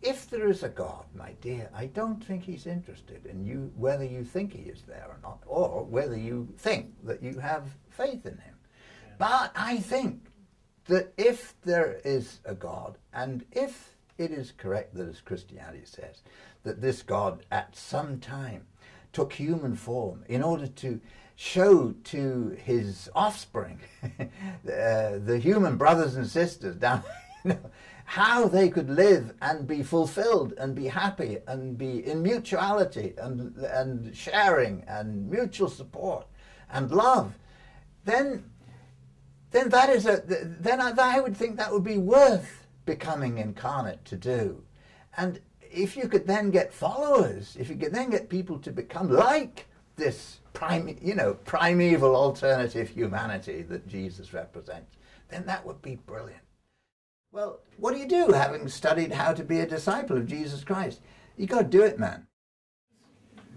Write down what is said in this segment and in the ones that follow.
if there is a God, my dear, I don't think he's interested in you, whether you think he is there or not, or whether you think that you have faith in him. Yeah. But I think that if there is a God, and if it is correct that, as Christianity says, that this God at some time took human form in order to show to his offspring, the human brothers and sisters down, how they could live and be fulfilled and be happy and be in mutuality and sharing and mutual support and love, then that is then I would think that would be worth becoming incarnate to do. And if you could then get followers, if you could then get people to become like this primeval alternative humanity that Jesus represents, then that would be brilliant. Well, what do you do having studied how to be a disciple of Jesus Christ? You got to do it, man.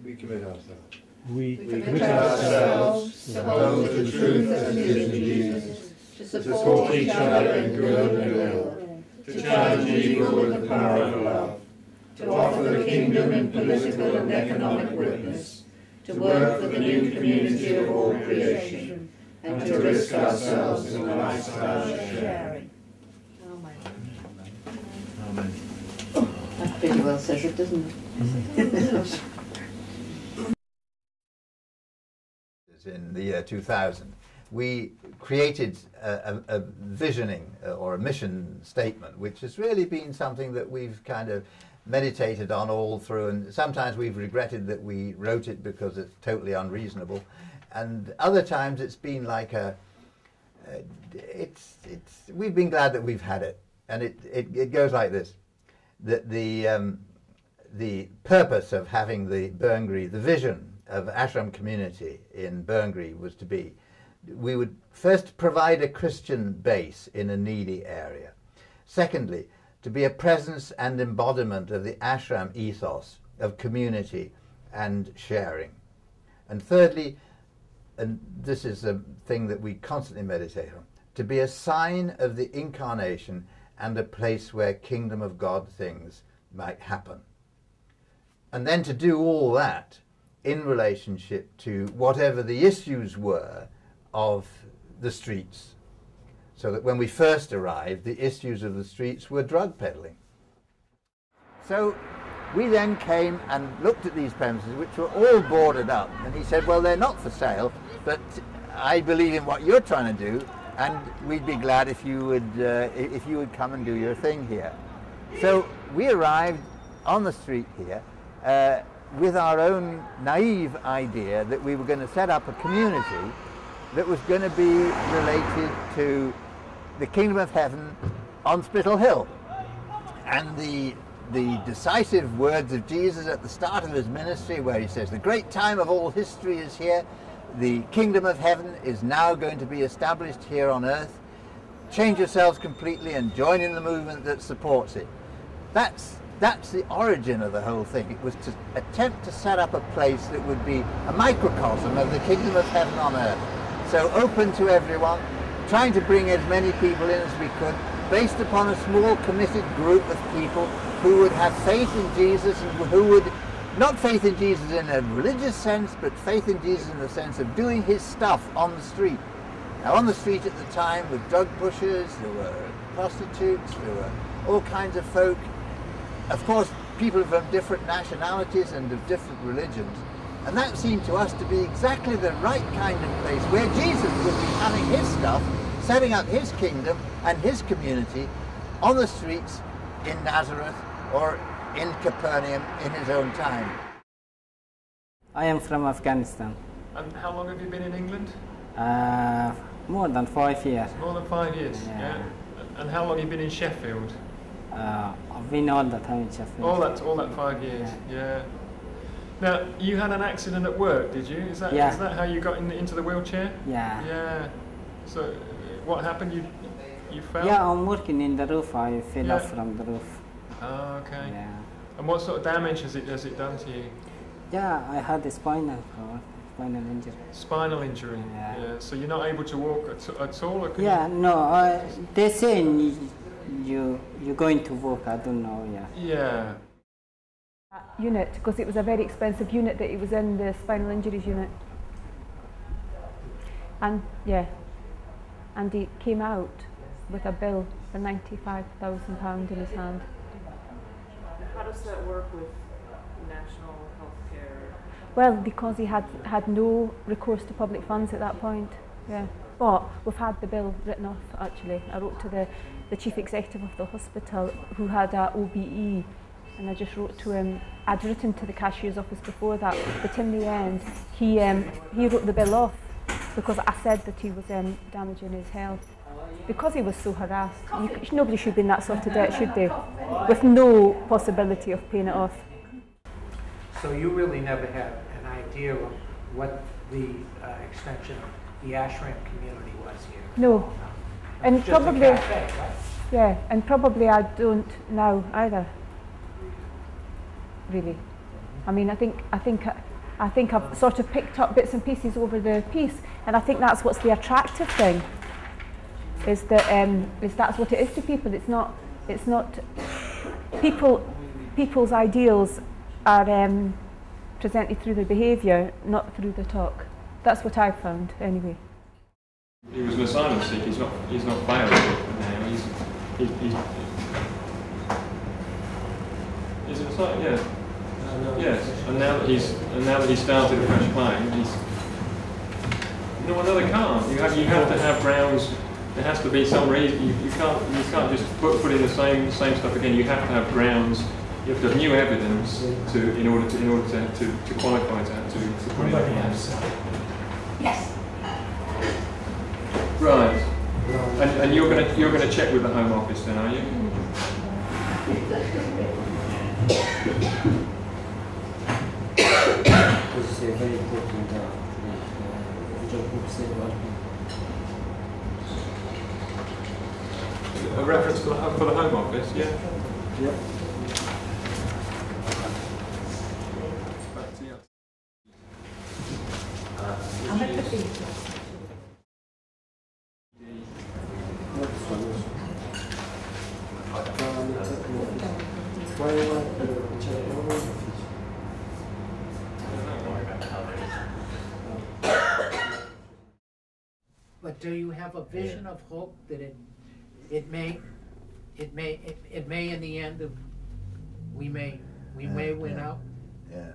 We commit ourselves. We commit ourselves to hold the truth that is in Jesus, to support each other in good and ill, to challenge evil with the power of love, to offer the kingdom in political and economic witness, to work for the new community of all creation, and to risk ourselves in the lifestyle of sharing. Amen. That pretty well says it, doesn't it? In the year 2000, we created a visioning or a mission statement, which has really been something that we've kind of meditated on all through, and sometimes we've regretted that we wrote it because it's totally unreasonable, and other times it's been like we've been glad that we've had it. And it goes like this: that the purpose of having the Burngry, the vision of ashram community in Burngry was to be, we would first provide a Christian base in a needy area. Secondly, to be a presence and embodiment of the ashram ethos of community and sharing. And thirdly, and this is a thing that we constantly meditate on, to be a sign of the incarnation and a place where kingdom of God things might happen. And then to do all that in relationship to whatever the issues were of the streets. So that when we first arrived, the issues of the streets were drug peddling. So we then came and looked at these premises, which were all boarded up, and he said, well, they're not for sale, but I believe in what you're trying to do, and we'd be glad if you would come and do your thing here. So we arrived on the street here with our own naive idea that we were going to set up a community that was going to be related to the kingdom of heaven on Spittal Hill. And the decisive words of Jesus at the start of his ministry, where he says, the great time of all history is here. The kingdom of heaven is now going to be established here on earth. Change yourselves completely and join in the movement that supports it. That's the origin of the whole thing. It was to attempt to set up a place that would be a microcosm of the kingdom of heaven on earth. So open to everyone, trying to bring as many people in as we could, based upon a small committed group of people who would have faith in Jesus and who would, not faith in Jesus in a religious sense, but faith in Jesus in the sense of doing his stuff on the street. Now on the street at the time were drug pushers, there were prostitutes, there were all kinds of folk. Of course, people from different nationalities and of different religions. And that seemed to us to be exactly the right kind of place where Jesus would be having his stuff, setting up his kingdom and his community on the streets in Nazareth or in Capernaum in his own time. I am from Afghanistan. And how long have you been in England? More than 5 years. More than 5 years, yeah. And how long have you been in Sheffield? I've been all the time in Sheffield. All that 5 years, yeah. Now, you had an accident at work, did you? Is that how you got into the wheelchair? Yeah. Yeah. So, what happened? You fell? Yeah, I'm working in the roof. I fell off from the roof. Oh, okay. Yeah. And what sort of damage has it done to you? Yeah, I had a spinal injury. Spinal injury? Yeah. So you're not able to walk at all? Or yeah, no, they say you're going to work. I don't know. Yeah. Yeah. Unit, because it was a very expensive unit that he was in, the spinal injuries unit. And yeah, and he came out with a bill for £95,000 in his hand. How does that work with national health care? Well, because he had no recourse to public funds at that point. Yeah, but we've had the bill written off. Actually, I wrote to the chief executive of the hospital, who had a OBE, and I just wrote to him. I'd written to the cashier's office before that, but in the end, he wrote the bill off because I said that he was damaging his health. Because he was so harassed, nobody should be in that sort of debt, should they? With no possibility of paying it off. So you really never had an idea of what the extension of the ashram community was here? No. And just probably, a cafe, right? yeah, and probably I don't now either. Really. I mean, I think I've sort of picked up bits and pieces over the piece, and I think that's what's the attractive thing. Is that that's what it is to people. It's not people's ideals are presented through their behaviour, not through the talk. That's what I've found anyway. He was an asylum seeker. He's not failed now. He's an asylum. Yeah. Yes. And now that he's started a fresh claim, no, they can't. You have to have grounds. There has to be some reason. You can't just put in the same stuff again. You have to have grounds. You have to have new evidence in order to qualify to put in a claim. Yes. Right. And you're gonna check with the Home Office then, are you? This is a very important job A reference for the Home Office, yeah? Yep. Back to you. I'm at the feet. But do you have a vision of hope that it may in the end of we may win out? Yeah.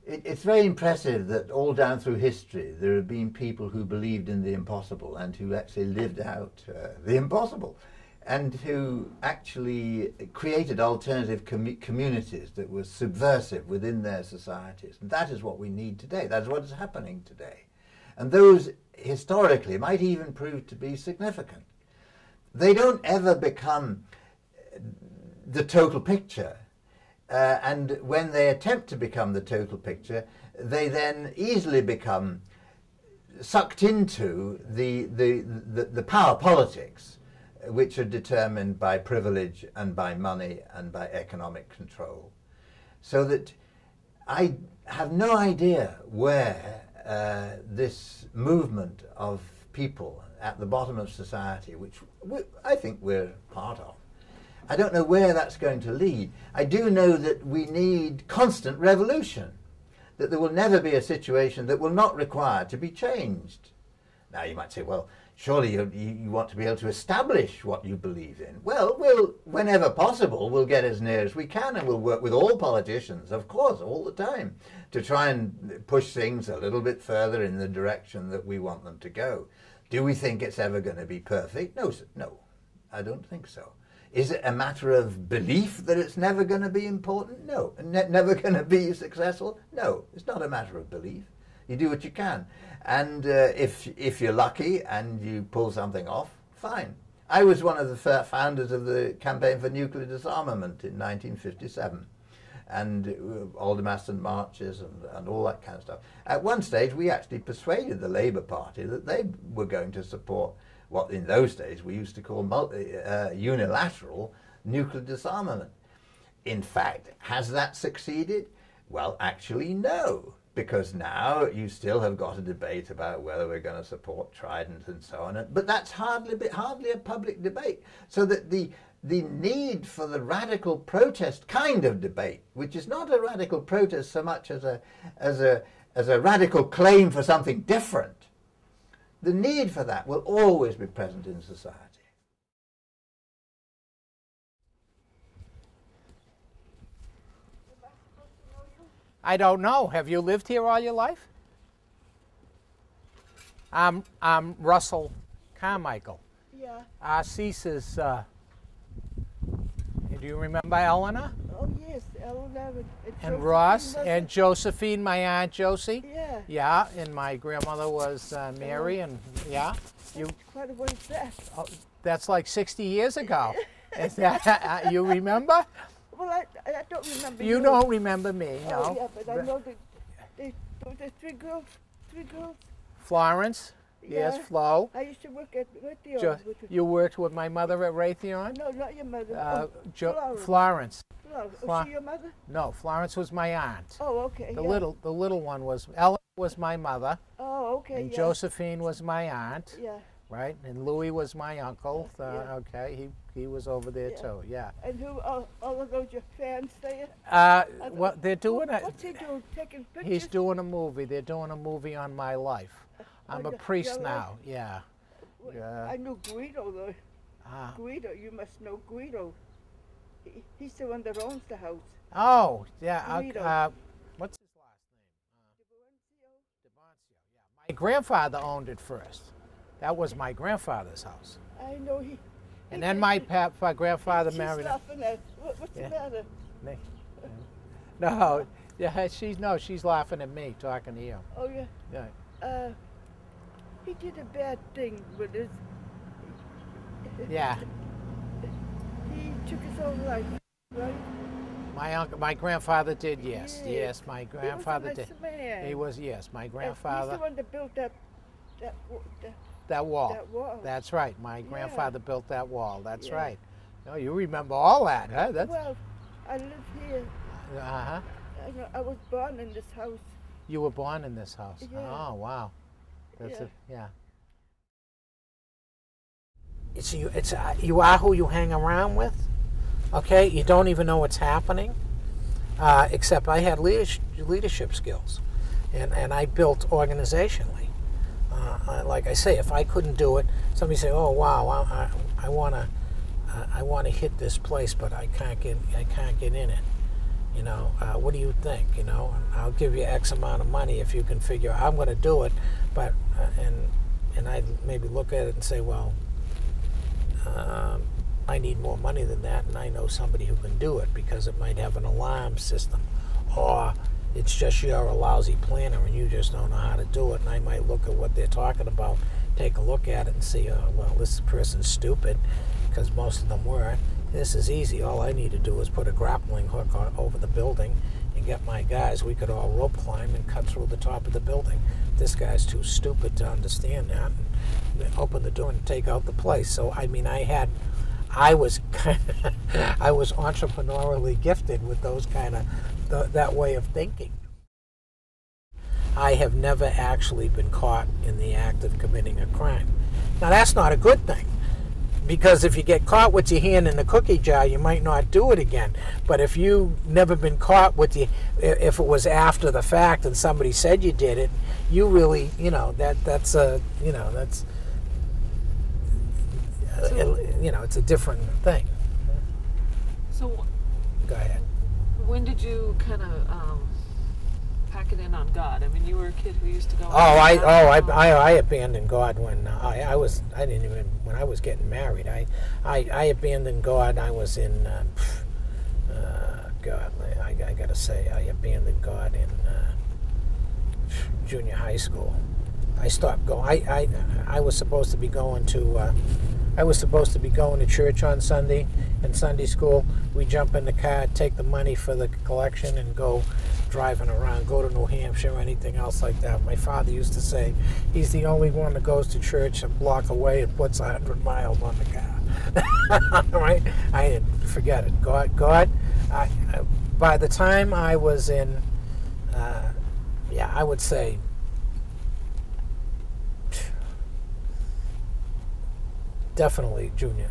It's very impressive that all down through history there have been people who believed in the impossible and who actually lived out the impossible, and who actually created alternative communities that were subversive within their societies. And that is what we need today. That's what is happening today. And those historically might even prove to be significant. They don't ever become the total picture. And when they attempt to become the total picture, they then easily become sucked into the power politics, which are determined by privilege and by money and by economic control. So that I have no idea where this movement of people at the bottom of society, which I think we're part of, I don't know where that's going to lead. I do know that we need constant revolution, that there will never be a situation that will not require to be changed. Now you might say, well, surely you want to be able to establish what you believe in. Well, whenever possible, we'll get as near as we can, and we'll work with all politicians, of course, all the time, to try and push things a little bit further in the direction that we want them to go. Do we think it's ever going to be perfect? No, I don't think so. Is it a matter of belief that it's never going to be important? No. Never going to be successful? No. It's not a matter of belief. You do what you can. And if you're lucky and you pull something off, fine. I was one of the founders of the campaign for nuclear disarmament in 1957. And Aldermaston marches and all that kind of stuff. At one stage, we actually persuaded the Labour Party that they were going to support what in those days we used to call unilateral nuclear disarmament. In fact, has that succeeded? Well, actually, no. because now you still have got a debate about whether we're going to support Trident and so on. But that's hardly a public debate. So that the need for the radical protest kind of debate, which is not a radical protest so much as a radical claim for something different, the need for that will always be present in society. I don't know. Have you lived here all your life? I'm Russell Carmichael. Yeah. Cease's, do you remember Eleanor? Oh, yes. Eleanor And Ross and Josephine, my Aunt Josie. Yeah. Yeah, and my grandmother was Mary, and yeah. You, Quite a ways back. oh, that's like 60 years ago. Is that, you remember? Well, I don't remember. You don't remember me, Oh, no. yeah, but I know that the three girls. Florence, yes, Yeah. Flo. I used to work at Raytheon. Jo you worked with my mother at Raytheon? No, not your mother. Florence. Florence. Flo- Was she your mother? No, Florence was my aunt. Oh, okay. The yeah. little one was Ellen was my mother, Oh, okay. and yeah. Josephine was my aunt, Yeah. right? And Louis was my uncle. Yeah. Okay, he was over there Yeah. too. Yeah. And who? All of those your fans there? Well, they're doing it. What's he doing? Taking pictures? He's doing a movie. They're doing a movie on my life. I'm a your priest life? now. Yeah. Well, Yeah. I knew Guido though. Ah. Guido, you must know Guido. He's the one that owns the house. Oh, yeah. Guido. What's his last name? Devoncio. Yeah. My grandfather owned it first. That was my grandfather's house. I know he. And then my grandfather She's married. laughing at. What's Yeah. the matter? Me. No, yeah, she's laughing at me talking to you. Oh yeah. Yeah. He did a bad thing with his. Yeah. He took his own life, right? My grandfather did. Yes, Yeah. yes, my grandfather he was a did. nice man. He was, yes, my He's grandfather. the one that built that That wall. that wall. That's right. My Yeah. grandfather built that wall. That's Yeah. right. No, you remember all that, huh? That's. Well, I live here. Uh-huh. I was born in this house. You were born in this house. Yeah. Oh, wow. That's Yeah. it. Yeah. You are who you hang around with. Okay, you don't even know what's happening. Except I had leadership skills, and I built organizationally. Like I say, if I couldn't do it, somebody say, "Oh wow, I want to hit this place, but I can't get in it." You know, what do you think? You know, I'll give you X amount of money if you can figure out I'm going to do it, but and I'd maybe look at it and say, well, I need more money than that, and I know somebody who can do it because it might have an alarm system, or it's just you're a lousy planner and you just don't know how to do it, and I might look at what they're talking about, take a look at it and see, well, this person's stupid, because most of them were. This is easy. All I need to do is put a grappling hook over the building and get my guys. We could all rope climb and cut through the top of the building. This guy's too stupid to understand that. And open the door and take out the place. So I mean, I was entrepreneurially gifted with those kind of that way of thinking. I have never actually been caught in the act of committing a crime. Now that's not a good thing, because if you get caught with your hand in the cookie jar, you might not do it again. But if you've never been caught with if it was after the fact and somebody said you did it, you really, that's it's a different thing. So, Go ahead. when did you kind of pack it in on God? I mean, you were a kid who used to go. I abandoned God when I was getting married. I abandoned God. I was in God. I gotta say, I abandoned God in junior high school. I stopped going. I was supposed to be going to. I was supposed to be going to church on Sunday in Sunday school. We jump in the car, take the money for the collection, and go driving around, go to New Hampshire or anything else like that. My father used to say he's the only one that goes to church a block away and puts 100 miles on the car. Right? I didn't forget it. God. By the time I was in yeah, I would say definitely junior,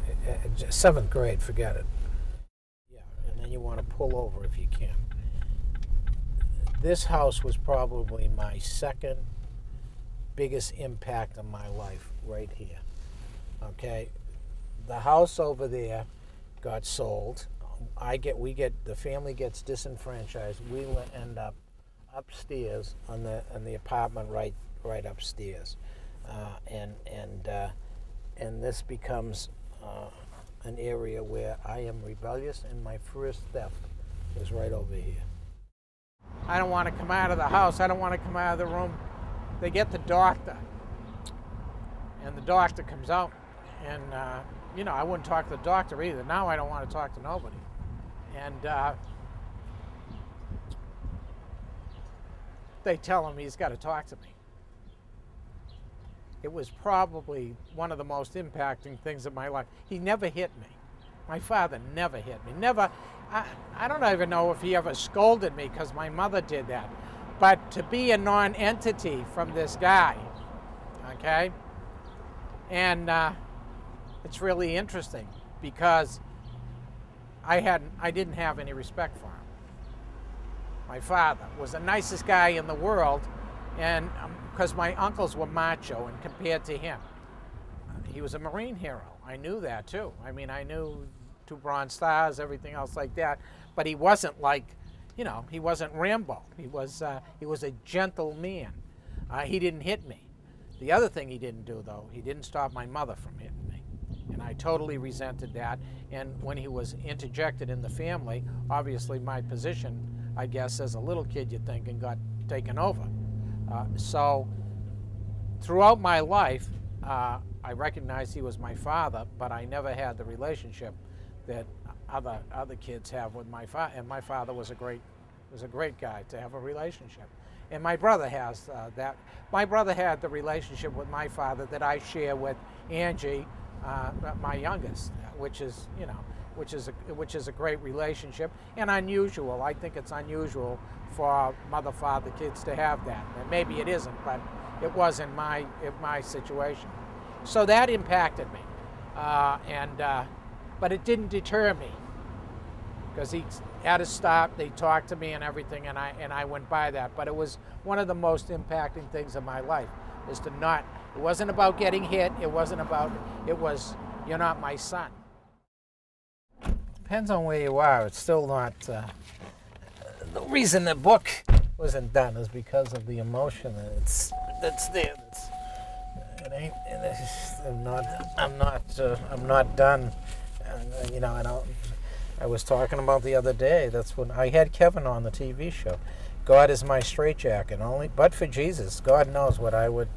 7th grade, forget it. Yeah, and then you want to pull over if you can. This house was probably my second biggest impact on my life right here. Okay, the house over there got sold. The family gets disenfranchised. We end up upstairs on the apartment right upstairs, and this becomes an area where I am rebellious, and my first theft is right over here. I don't want to come out of the house. I don't want to come out of the room. They get the doctor, and the doctor comes out, and you know, I wouldn't talk to the doctor either. Now I don't want to talk to nobody. And they tell him he's got to talk to me. It was probably one of the most impacting things of my life. He never hit me. My father never hit me. Never. I don't even know if he ever scolded me, because my mother did that. But to be a non-entity from this guy, okay? And it's really interesting, because I didn't have any respect for him. My father was the nicest guy in the world, and because my uncles were macho, and compared to him, he was a Marine hero. I knew that too. I mean, I knew 2 Bronze Stars, everything else like that, but he wasn't like, you know, he wasn't Rambo. He was a gentle man. He didn't hit me. The other thing he didn't do, though, he didn't stop my mother from hitting me. And I totally resented that. And when he was interjected in the family, obviously my position, I guess, as a little kid, you'd think, and got taken over. So throughout my life, I recognized he was my father, but I never had the relationship that other kids have with my father. And my father was a great guy to have a relationship. And my brother has that. My brother had the relationship with my father that I share with Angie, my youngest, which is, you know, which is a great relationship, and unusual. I think it's unusual for mother-father kids to have that. And maybe it isn't, but it was in my situation. So that impacted me, but it didn't deter me, because he had to stop. They talked to me and everything, and I went by that. But it was one of the most impacting things of my life, is to not. It wasn't about getting hit. It was, you're not my son. Depends on where you are. It's still not. The reason the book wasn't done is because of the emotion that's there. It ain't. I'm not done. And, you know, I was talking about the other day. That's when I had Kevin on the TV show. God is my straitjacket. But for Jesus, God knows what I would.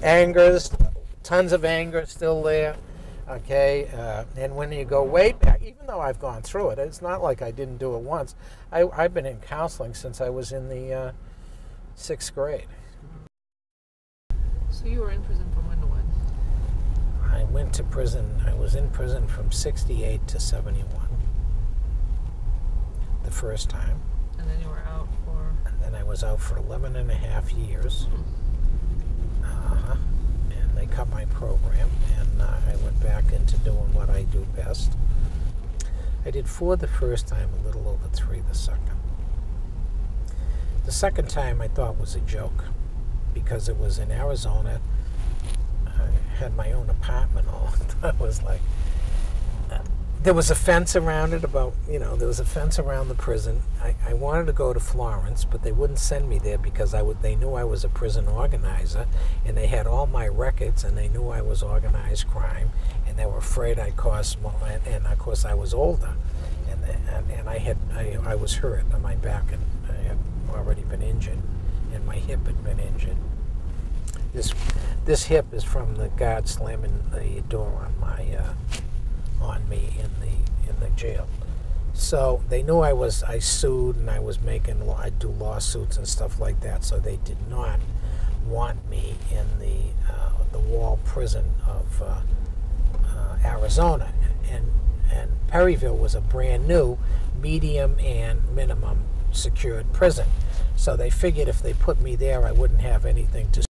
Angers, tons of anger still there. Okay, and when you go way back, even though I've gone through it, it's not like I didn't do it once. I've been in counseling since I was in the 6th grade. So you were in prison from when to when? I went to prison. I was in prison from 68 to 71. The first time. And then you were out for? And then I was out for 11 and a half years. And they cut my program, and I went back into doing what I do best. I did 4 the first time, a little over 3 the second. The second time I thought was a joke, because it was in Arizona. I had my own apartment. I was like, there was a fence around it, there was a fence around the prison. I wanted to go to Florence, but they wouldn't send me there because they knew I was a prison organizer, and they had all my records, and they knew I was organized crime, and they were afraid I'd cause more, and of course I was older, and I was hurt on my back, and I had already been injured, and my hip had been injured. This hip is from the guard slamming the door on me in the jail. So they knew I sued, and I'd do lawsuits and stuff like that, so they did not want me in the wall prison of Arizona. And Perryville was a brand new medium and minimum secured prison. So they figured if they put me there, I wouldn't have anything to